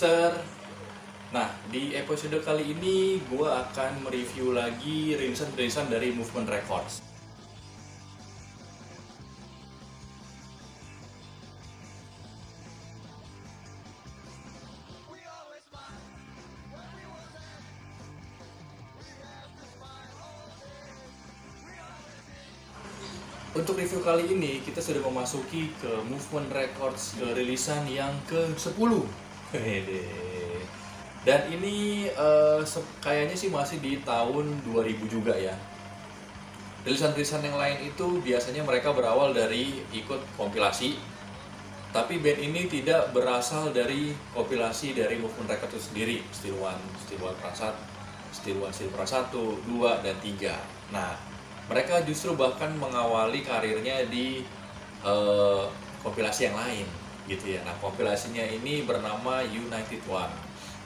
Sister. Nah, di episode kali ini gue akan mereview lagi rilisan-rilisan dari Movement Records. Untuk review kali ini, kita sudah memasuki ke Movement Records, ke rilisan yang ke-10. Dan ini kayaknya sih masih di tahun 2000 juga ya. Rilisan-rilisan yang lain itu biasanya mereka berawal dari ikut kompilasi. Tapi band ini tidak berasal dari kompilasi dari Movement Records itu sendiri. Steel One Part 1, 2, dan 3. Nah, mereka justru bahkan mengawali karirnya di kompilasi yang lain gitu ya. Nah, kompilasinya ini bernama United One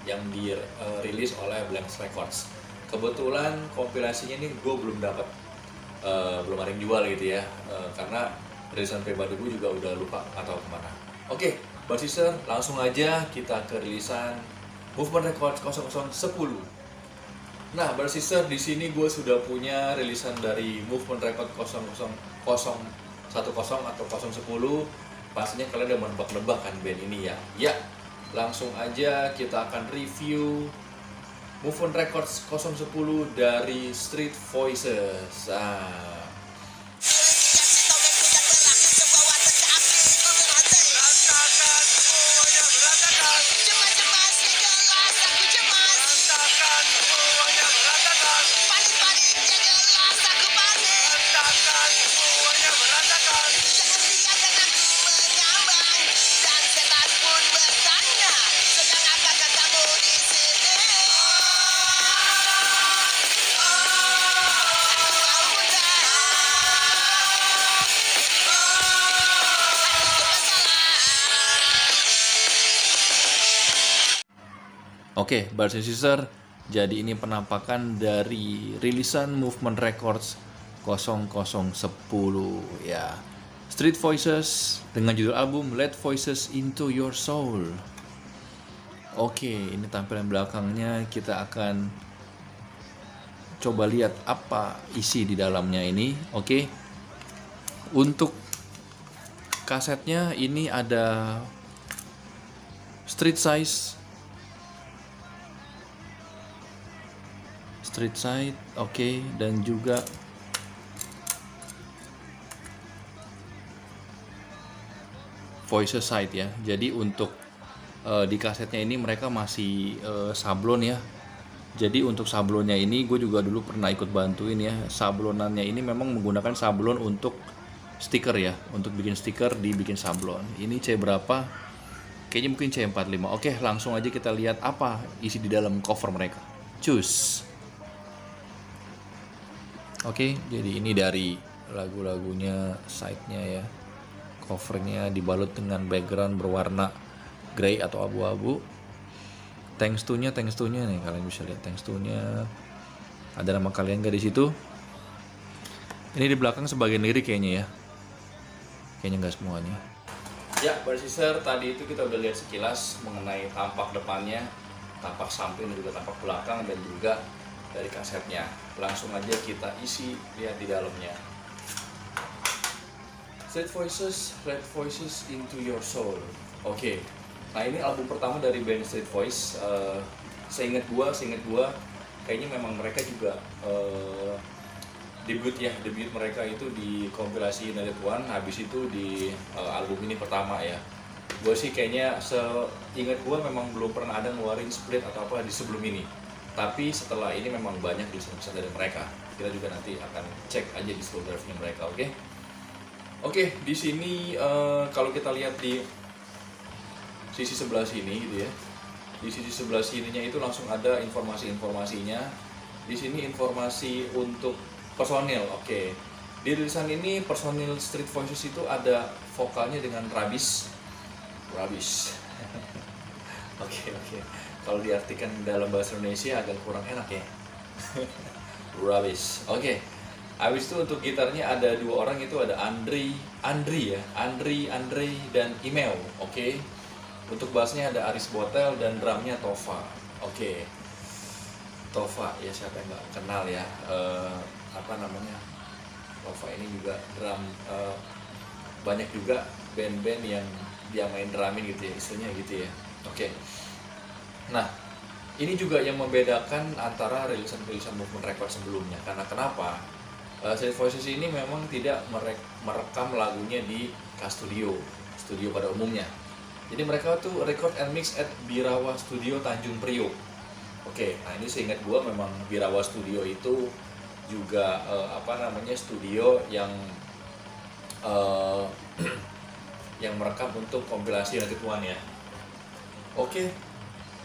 yang dirilis oleh Blank Records. Kebetulan kompilasinya ini gue belum dapat, belum ada yang jual gitu ya, karena rilisan pribadi gue juga udah lupa atau kemana. Oke, Bad Sister, langsung aja kita ke rilisan Movement Records 0010. Nah, Bad Sister, di sini gue sudah punya rilisan dari Movement Record 0010 atau 010. Pastinya kalian udah menebak-nebak kan band ini ya. Ya, langsung aja kita akan review Movement Records 010 dari Street Voices. Oke, Brothers and Sister, jadi ini penampakan dari rilisan Movement Records 0010 ya. Street Voices dengan judul album Let Voices Into Your Soul. Oke, ini tampilan belakangnya. Kita akan coba lihat apa isi di dalamnya ini. Oke. Untuk kasetnya ini ada street side, oke, dan juga voice side ya. Jadi untuk di kasetnya ini mereka masih sablon ya. Jadi untuk sablonnya ini gue juga dulu pernah ikut bantuin ya. Sablonannya ini memang menggunakan sablon untuk stiker ya. Untuk bikin stiker dibikin sablon. Ini C berapa? Kayaknya mungkin C45. Oke, langsung aja kita lihat apa isi di dalam cover mereka. Cus. Oke, jadi ini dari lagu-lagunya, side-nya ya. Covernya dibalut dengan background berwarna grey atau abu-abu. Thanks to-nya nih, kalian bisa lihat thanks to-nya. Ada nama kalian gak di situ? Ini di belakang sebagian lirik kayaknya ya. Kayaknya nggak semuanya. Ya, Bad Sister, tadi itu kita udah lihat sekilas mengenai tampak depannya, tampak samping dan juga tampak belakang, dan juga dari kasetnya. Langsung aja kita isi, lihat di dalamnya. Street Voices, Let Voices Into Your Soul. Oke. Nah, ini album pertama dari band Street Voice. Seingat gua kayaknya memang mereka juga debut mereka itu di kompilasi United One, habis itu di album ini pertama ya. Gue sih kayaknya seingat gue memang belum pernah ada ngeluarin split atau apa di sebelum ini. Tapi setelah ini memang banyak rilisan dari mereka. Kita juga nanti akan cek aja di slow drive-nya mereka, oke? Oke, di sini kalau kita lihat di sisi sebelah sini gitu ya. Di sisi sebelah sininya itu langsung ada informasinya. Di sini informasi untuk personil, oke. Di rilisan ini personil Street Voices itu ada vokalnya dengan Rabis. Oke. Kalau diartikan dalam bahasa Indonesia agak kurang enak ya. Rabis. Oke. Habis itu untuk gitarnya ada dua orang, itu ada Andri dan Imeo. Oke. Untuk bassnya ada Aris Botel dan drumnya Tova. Oke, Tova ya, siapa yang nggak kenal ya. Apa namanya, Tova ini juga drum, banyak juga band-band yang dia main drumin gitu ya, istilahnya gitu ya. Oke, nah ini juga yang membedakan antara rilisan-rilisan Movement Record sebelumnya. Karena kenapa? Street Voices ini memang tidak merekam lagunya di studio pada umumnya. Jadi mereka tuh record and mix at Birawa Studio Tanjung Priok. Oke, nah ini seingat gua memang Birawa Studio itu juga studio yang yang merekam untuk kompilasi Nanti Tuan ya. Oke,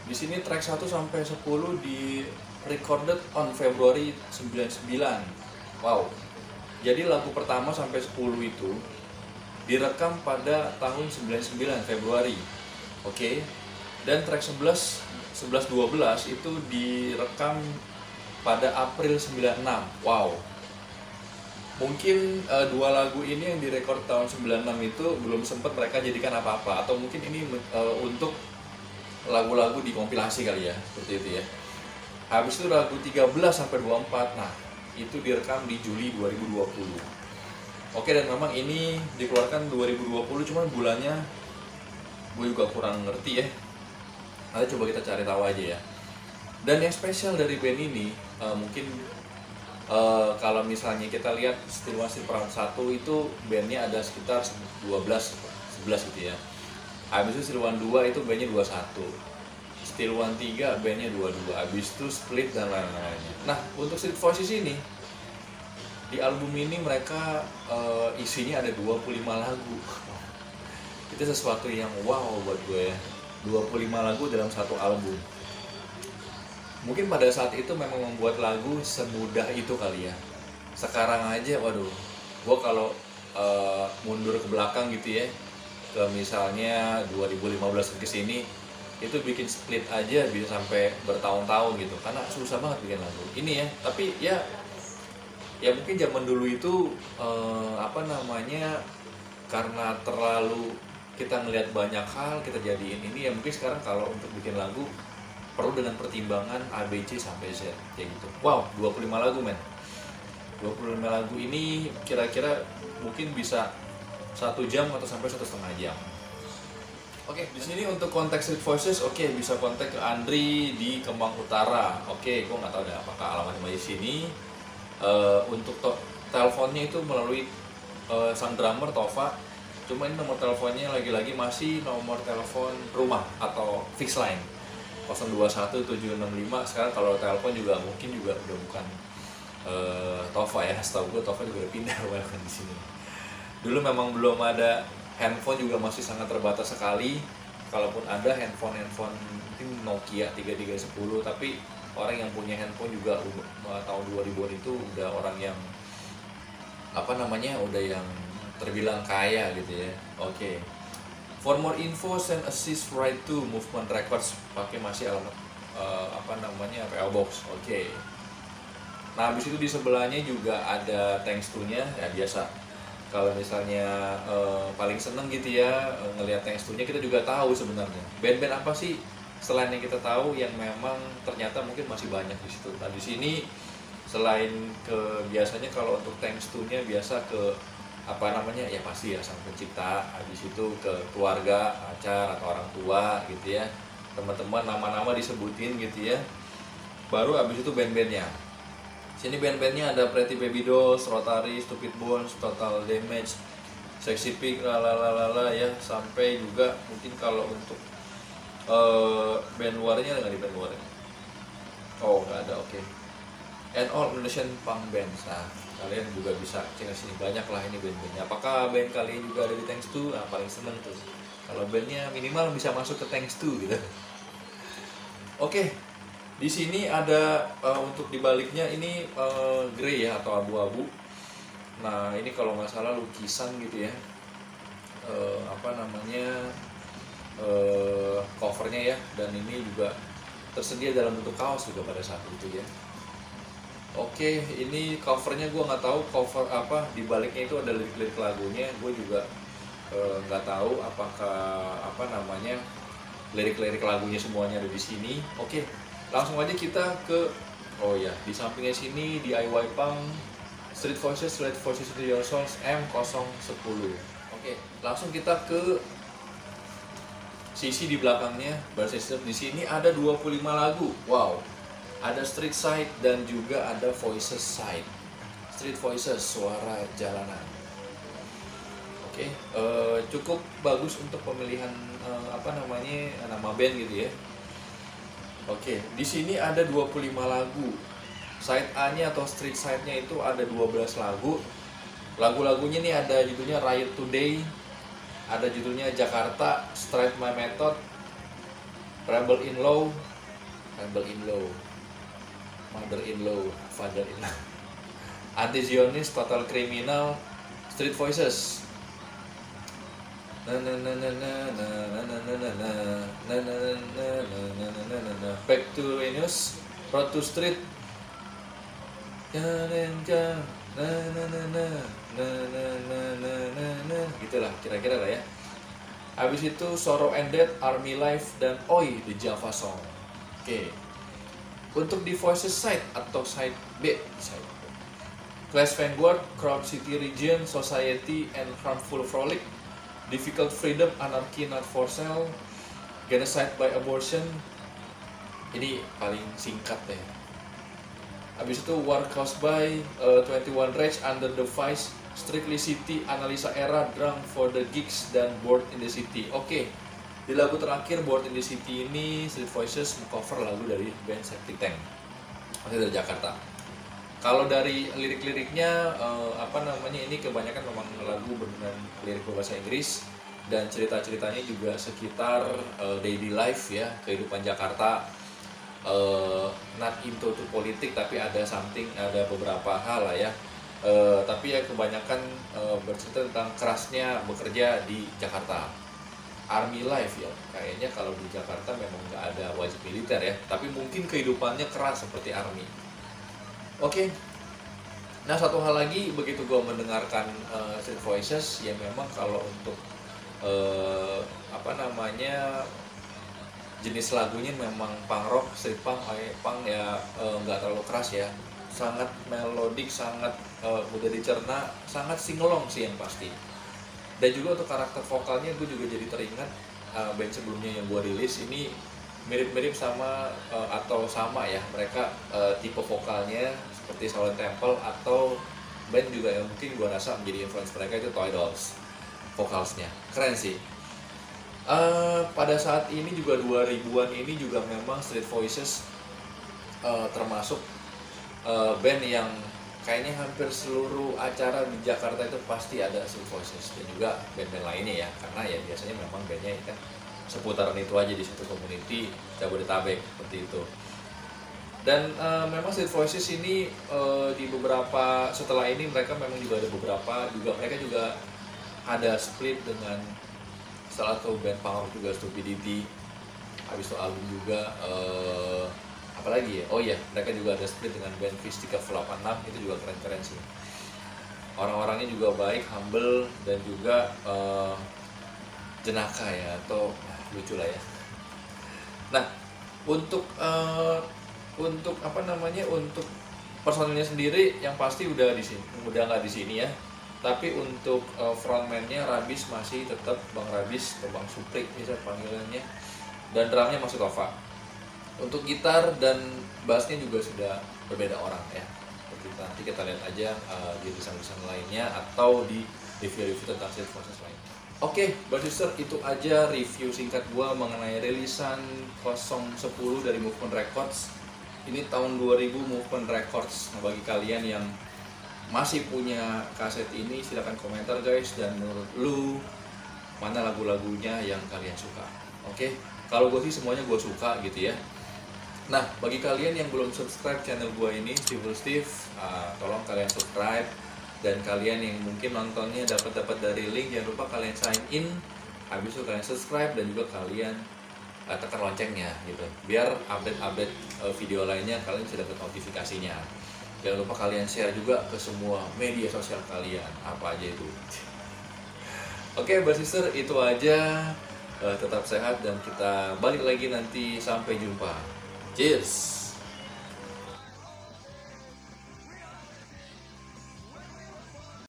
di sini track 1 sampai 10 di recorded on February 99. Wow. Jadi lagu pertama sampai 10 itu direkam pada tahun 99 Februari. Oke. Dan track 11, 11, 12 itu direkam pada April 96. Wow. Mungkin dua lagu ini yang direkord tahun 96 itu belum sempat mereka jadikan apa-apa, atau mungkin ini untuk lagu-lagu di kompilasi kali ya, seperti itu ya. Habis itu lagu 13 sampai 24. Nah, itu direkam di Juli 2020. Oke, dan memang ini dikeluarkan 2020, cuman bulannya gue juga kurang ngerti ya. Nanti coba kita cari tahu aja ya. Dan yang spesial dari band ini mungkin kalau misalnya kita lihat Still One Still Proud 1 itu bandnya ada sekitar 11 gitu ya. Habis itu Still One 2 itu bandnya 21. Still One 3 bandnya 22. Habis itu split dan lain-lainnya. Nah, untuk Street Voices ini di album ini mereka isinya ada 25 lagu. Itu sesuatu yang wow buat gue ya. 25 lagu dalam satu album. Mungkin pada saat itu memang membuat lagu semudah itu kali ya. Sekarang aja waduh, gue kalau mundur ke belakang gitu ya, ke misalnya 2015 ke sini, itu bikin split aja bisa sampai bertahun-tahun gitu, karena susah banget bikin lagu ini ya. Tapi ya mungkin zaman dulu itu karena terlalu kita ngelihat banyak hal kita jadiin ini ya. Mungkin sekarang kalau untuk bikin lagu perlu dengan pertimbangan A, B, C sampai Z kayak gitu. Wow, 25 lagu men. 25 lagu ini kira-kira mungkin bisa 1 jam atau sampai 1,5 jam. Oke, di sini untuk kontak Street Voices, oke, bisa kontak ke Andri di Kemang Utara. Oke, gue nggak tahu deh apakah alamatnya di sini. Untuk teleponnya itu melalui sang drummer Tova. Cuma ini nomor teleponnya lagi-lagi masih nomor telepon rumah atau fix line 021765. Sekarang kalau telepon juga mungkin juga udah bukan Tova ya. Setahu gue Tova juga udah pindah kan di sini. Dulu memang belum ada handphone, juga masih sangat terbatas sekali. Kalaupun ada handphone mungkin Nokia 3310, tapi orang yang punya handphone juga tahun 2000-an itu udah orang yang udah yang terbilang kaya gitu ya. Oke. For more info send assist right to Movement Records, pakai masih alamat PO Box. Oke. Nah, habis itu di sebelahnya juga ada thanks to-nya ya, biasa. Kalau misalnya paling seneng gitu ya ngelihat thanks to-nya, kita juga tahu sebenarnya band-band apa sih selain yang kita tahu yang memang ternyata mungkin masih banyak di situ. Nah, di sini selain ke biasanya kalau untuk thanks to-nya biasa ke ya pasti ya sang pencipta, habis itu ke keluarga, pacar atau orang tua gitu ya, teman-teman, nama-nama disebutin gitu ya. Baru habis itu band-bandnya. Sini band-bandnya ada Pretty Baby Dolls, Rotary, Stupid Bones, Total Damage, Sexy Pig, lalalala ya, sampai juga mungkin kalau untuk band luarnya nggak di band luarnya. Oh nggak ada, oke. And all Indonesian Punk Bands. Nah, kalian juga bisa cek sini, banyak lah ini band-bandnya. Apakah band kalian juga ada di Thanks To? Nah, paling seneng tuh kalau bandnya minimal bisa masuk ke Thanks To gitu. Oke. Di sini ada untuk dibaliknya ini grey ya atau abu-abu. Nah, ini kalau nggak salah lukisan gitu ya. Covernya ya, dan ini juga tersedia dalam bentuk kaos juga pada saat itu ya. Oke, ini covernya gue nggak tahu cover apa, dibaliknya itu ada lirik-lirik lagunya. Gue juga nggak tahu apakah lirik-lirik lagunya semuanya ada di sini. Oke, langsung aja kita ke, oh ya, di sampingnya sini DIY Punk Street Voices to Your Souls M010. Oke, langsung kita ke sisi di belakangnya. Bassist di sini ada 25 lagu. Wow. Ada Street Side dan juga ada Voices Side. Street Voices, suara jalanan. Oke, cukup bagus untuk pemilihan nama band gitu ya. Oke, di sini ada 25 lagu. Side A-nya atau Street Side-nya itu ada 12 lagu. Lagu-lagunya nih ada judulnya Riot Today, ada judulnya Jakarta, Straight My Method, Rebel in Law, Mother-in-Law, Father-in-Law, Anti-Zionist, Total Criminal, Street Voices. Back to Venus, Road to Street, gitulah kira-kira lah ya. Habis itu Sorrow and Death, Army Life, dan Oi The Java Song. Oke. Untuk di Voices Side atau Side B, Clash Vanguard, Crowd City Region, Society, and Harmful Frolic, Difficult Freedom, Anarchy Not For Sale, Genocide by Abortion. Ini paling singkat ya. Habis itu War Caused by 21 Rage, Under the Vice, Strictly City, Analisa Era, Drunk for the Gigs, dan Bored in the City. Oke, di lagu terakhir Bored in the City ini Street Voices cover lagu dari band Septic Tank, masih dari Jakarta. Kalau dari lirik-liriknya ini kebanyakan memang lagu dengan lirik berbahasa Inggris, dan cerita-ceritanya juga sekitar daily life ya, kehidupan Jakarta. Not into to politik, tapi ada beberapa hal lah ya. Tapi ya kebanyakan bercerita tentang kerasnya bekerja di Jakarta. Army life ya, kayaknya kalau di Jakarta memang nggak ada wajib militer ya, tapi mungkin kehidupannya keras seperti army. Oke. Nah, satu hal lagi, begitu gue mendengarkan Street Voices, ya memang kalau untuk jenis lagunya memang punk rock, street punk ya, nggak terlalu keras ya, sangat melodik, sangat mudah dicerna, sangat singelong sih yang pasti. Dan juga untuk karakter vokalnya gue juga jadi teringat band sebelumnya yang gue rilis ini mirip-mirip sama atau sama ya, mereka tipe vokalnya seperti Silent Temple, atau band juga yang mungkin gue rasa menjadi influence mereka itu Toy Dolls. Vokalsnya keren sih. Pada saat ini juga 2000-an ini juga memang Street Voices termasuk band yang kayaknya hampir seluruh acara di Jakarta itu pasti ada Street Voices, dan juga band-band lainnya ya, karena ya biasanya memang bandnya kan seputaran itu aja di satu community Jabodetabek seperti itu. Dan memang Street Voices ini di beberapa setelah ini mereka memang juga ada beberapa mereka juga ada split dengan salah satu band punk rock juga, Stupidity. Habis itu album juga apalagi ya, oh iya, mereka juga ada split dengan band Fish 386, itu juga keren-keren sih. Orang-orangnya juga baik, humble, dan juga jenaka ya, atau lucu lah ya. Nah, untuk untuk personilnya sendiri yang pasti udah nggak di sini ya. Tapi untuk frontman-nya Rabis masih tetap Bang Rabis atau Bang Suprik bisa panggilannya, dan drumnya masih Tova. Untuk gitar dan bassnya juga sudah berbeda orang ya. Nanti kita lihat aja di desain-desain lainnya atau di review-review tentang Street Voices lain. Oke, Bassister, itu aja review singkat gua mengenai rilisan 010 dari Movement Records. Ini tahun 2000 Movement Records. Nah, bagi kalian yang masih punya kaset ini, silahkan komentar guys, dan menurut lu mana lagu-lagunya yang kalian suka. Oke, kalau gue sih semuanya gue suka gitu ya. Nah, bagi kalian yang belum subscribe channel gue ini, Civil Steve, tolong kalian subscribe. Dan kalian yang mungkin nontonnya dapat dari link, jangan lupa kalian sign in. Habis itu kalian subscribe, dan juga kalian tekan loncengnya gitu, biar update video lainnya kalian bisa dapat notifikasinya. Jangan lupa kalian share juga ke semua media sosial kalian, apa aja itu. Oke, Bassister, itu aja tetap sehat dan kita balik lagi nanti. Sampai jumpa. Cheers.